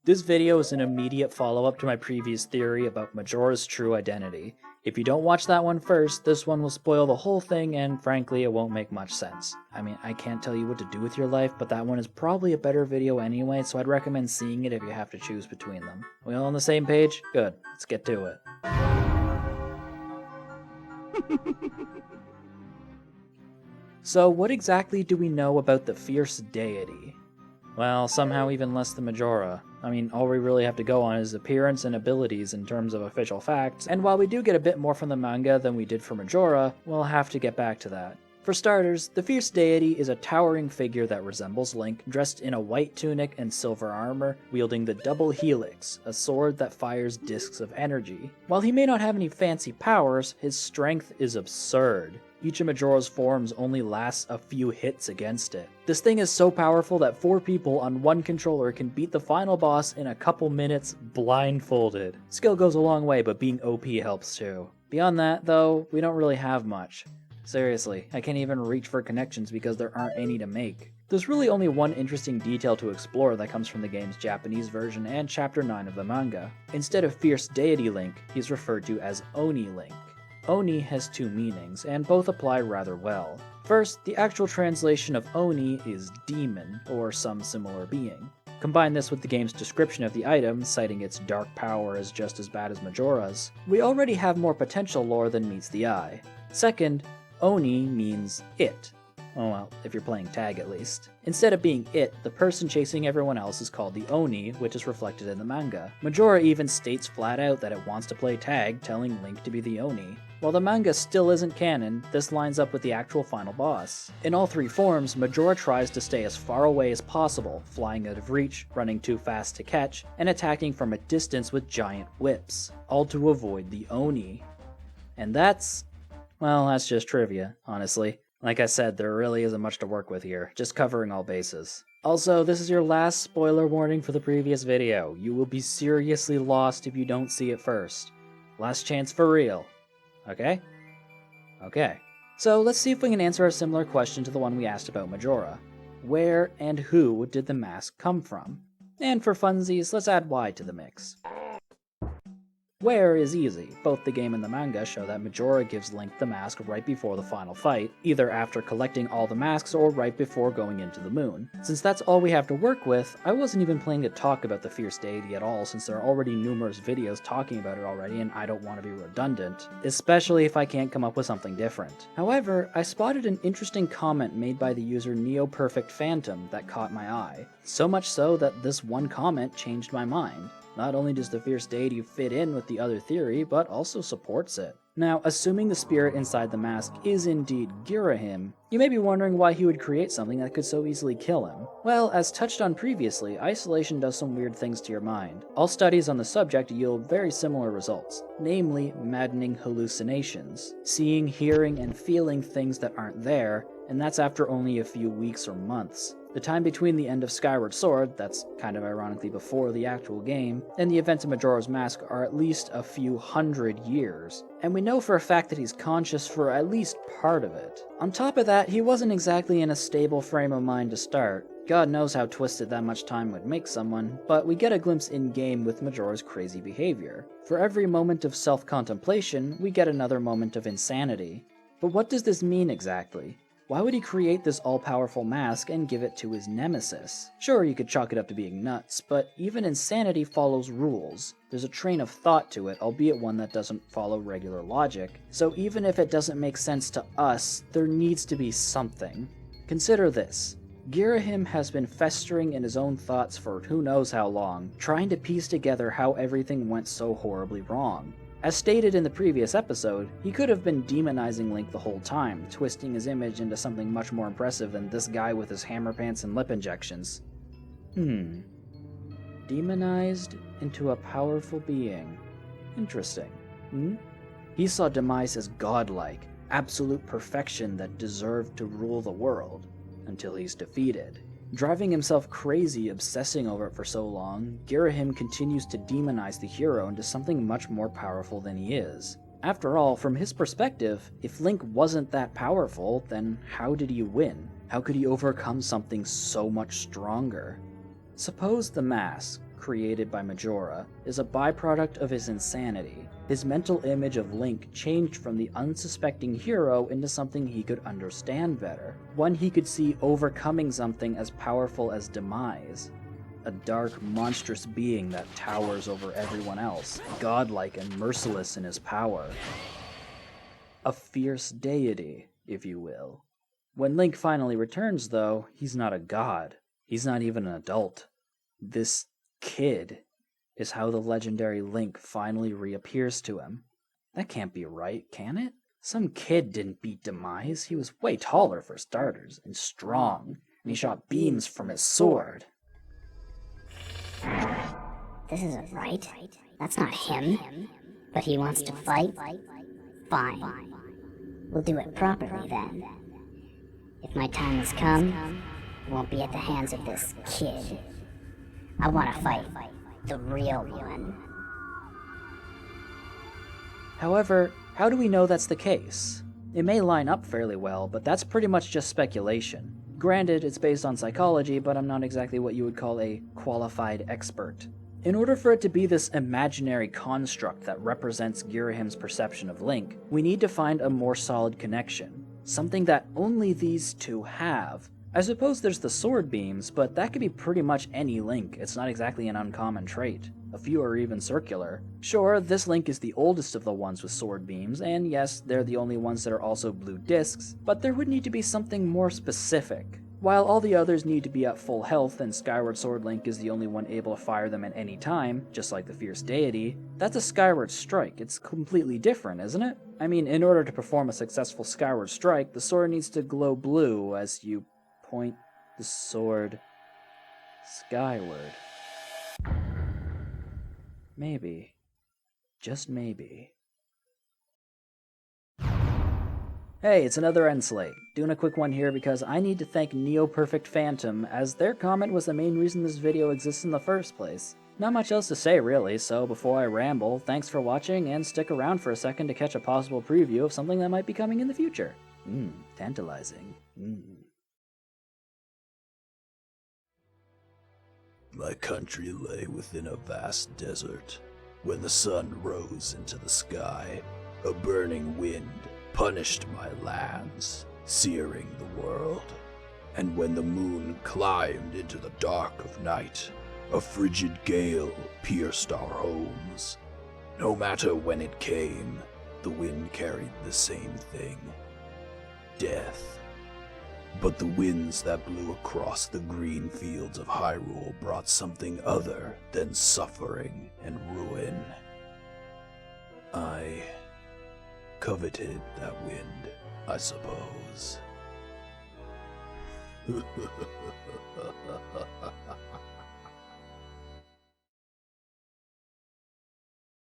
This video is an immediate follow-up to my previous theory about Majora's true identity. If you don't watch that one first, this one will spoil the whole thing and frankly it won't make much sense. I mean, I can't tell you what to do with your life, but that one is probably a better video anyway, so I'd recommend seeing it if you have to choose between them. We all on the same page? Good, let's get to it. So what exactly do we know about the Fierce Deity? Well, somehow even less than Majora. I mean, all we really have to go on is appearance and abilities in terms of official facts, and while we do get a bit more from the manga than we did for Majora, we'll have to get back to that. For starters, the Fierce Deity is a towering figure that resembles Link, dressed in a white tunic and silver armor, wielding the Double Helix, a sword that fires discs of energy. While he may not have any fancy powers, his strength is absurd. Each of Majora's forms only lasts a few hits against it. This thing is so powerful that 4 people on one controller can beat the final boss in a couple minutes blindfolded. Skill goes a long way, but being OP helps too. Beyond that, though, we don't really have much. Seriously, I can't even reach for connections because there aren't any to make. There's really only one interesting detail to explore that comes from the game's Japanese version and Chapter 9 of the manga. Instead of Fierce Deity Link, he's referred to as Oni Link. Oni has 2 meanings, and both apply rather well. First, the actual translation of Oni is demon, or some similar being. Combine this with the game's description of the item, citing its dark power as just as bad as Majora's, we already have more potential lore than meets the eye. Second, Oni means it. Oh well, if you're playing tag at least. Instead of being it, the person chasing everyone else is called the Oni, which is reflected in the manga. Majora even states flat out that it wants to play tag, telling Link to be the Oni. While the manga still isn't canon, this lines up with the actual final boss. In all 3 forms, Majora tries to stay as far away as possible, flying out of reach, running too fast to catch, and attacking from a distance with giant whips, all to avoid the Oni. And that's just trivia, honestly. Like I said, there really isn't much to work with here, just covering all bases. Also, this is your last spoiler warning for the previous video. You will be seriously lost if you don't see it first. Last chance for real. Okay? Okay. So let's see if we can answer a similar question to the one we asked about Majora. Where and who did the mask come from? And for funsies, let's add Y to the mix. Where is easy. Both the game and the manga show that Majora gives Link the mask right before the final fight, either after collecting all the masks or right before going into the moon. Since that's all we have to work with, I wasn't even planning to talk about the Fierce Deity at all since there are already numerous videos talking about it already and I don't want to be redundant, especially if I can't come up with something different. However, I spotted an interesting comment made by the user NeoPerfectPhantom that caught my eye. So much so that this one comment changed my mind. Not only does the Fierce Deity fit in with the other theory, but also supports it. Now, assuming the spirit inside the mask is indeed Girahim, you may be wondering why he would create something that could so easily kill him. Well, as touched on previously, isolation does some weird things to your mind. All studies on the subject yield very similar results, namely maddening hallucinations, seeing, hearing, and feeling things that aren't there, and that's after only a few weeks or months. The time between the end of Skyward Sword, that's kind of ironically before the actual game, and the events of Majora's Mask are at least a few hundred years, and we know for a fact that he's conscious for at least part of it. On top of that, he wasn't exactly in a stable frame of mind to start. God knows how twisted that much time would make someone, but we get a glimpse in-game with Majora's crazy behavior. For every moment of self-contemplation, we get another moment of insanity. But what does this mean exactly? Why would he create this all-powerful mask and give it to his nemesis? Sure, you could chalk it up to being nuts, but even insanity follows rules. There's a train of thought to it, albeit one that doesn't follow regular logic. So even if it doesn't make sense to us, there needs to be something. Consider this. Girahim has been festering in his own thoughts for who knows how long, trying to piece together how everything went so horribly wrong. As stated in the previous episode, he could have been demonizing Link the whole time, twisting his image into something much more impressive than this guy with his hammer pants and lip injections. Demonized into a powerful being. Interesting. He saw Demise as godlike, absolute perfection that deserved to rule the world, until he's defeated. Driving himself crazy obsessing over it for so long, Girahim continues to demonize the hero into something much more powerful than he is. After all, from his perspective, if Link wasn't that powerful, then how did he win? How could he overcome something so much stronger? Suppose the mask, created by Majora is a byproduct of his insanity. His mental image of Link changed from the unsuspecting hero into something he could understand better, one he could see overcoming something as powerful as demise. A dark, monstrous being that towers over everyone else, godlike and merciless in his power. A fierce deity, if you will. When Link finally returns, though, he's not a god. He's not even an adult. This kid is how the legendary Link finally reappears to him. That can't be right, can it? Some kid didn't beat Demise. He was way taller for starters, and strong, and he shot beams from his sword. This isn't right. That's not him. But he wants to fight? Fine. We'll do it properly then. If my time has come, it won't be at the hands of this kid. I want to fight the real one. However, how do we know that's the case? It may line up fairly well, but that's pretty much just speculation. Granted, it's based on psychology, but I'm not exactly what you would call a qualified expert. In order for it to be this imaginary construct that represents Girahim's perception of Link, we need to find a more solid connection. Something that only these two have. I suppose there's the sword beams, but that could be pretty much any Link. It's not exactly an uncommon trait. A few are even circular. Sure, this Link is the oldest of the ones with sword beams, and yes, they're the only ones that are also blue discs, but there would need to be something more specific. While all the others need to be at full health and Skyward Sword Link is the only one able to fire them at any time, just like the Fierce Deity, that's a Skyward Strike. It's completely different, isn't it? I mean, in order to perform a successful Skyward Strike, the sword needs to glow blue as you point the sword skyward. Maybe. Just maybe. Hey, it's another End Slate. Doing a quick one here because I need to thank NeoPerfect Phantom, as their comment was the main reason this video exists in the first place. Not much else to say really, so before I ramble, thanks for watching and stick around for a second to catch a possible preview of something that might be coming in the future. Tantalizing. My country lay within a vast desert. When the sun rose into the sky, a burning wind punished my lands, searing the world. And when the moon climbed into the dark of night, a frigid gale pierced our homes. No matter when it came, the wind carried the same thing: death. But the winds that blew across the green fields of Hyrule brought something other than suffering and ruin. I coveted that wind, I suppose.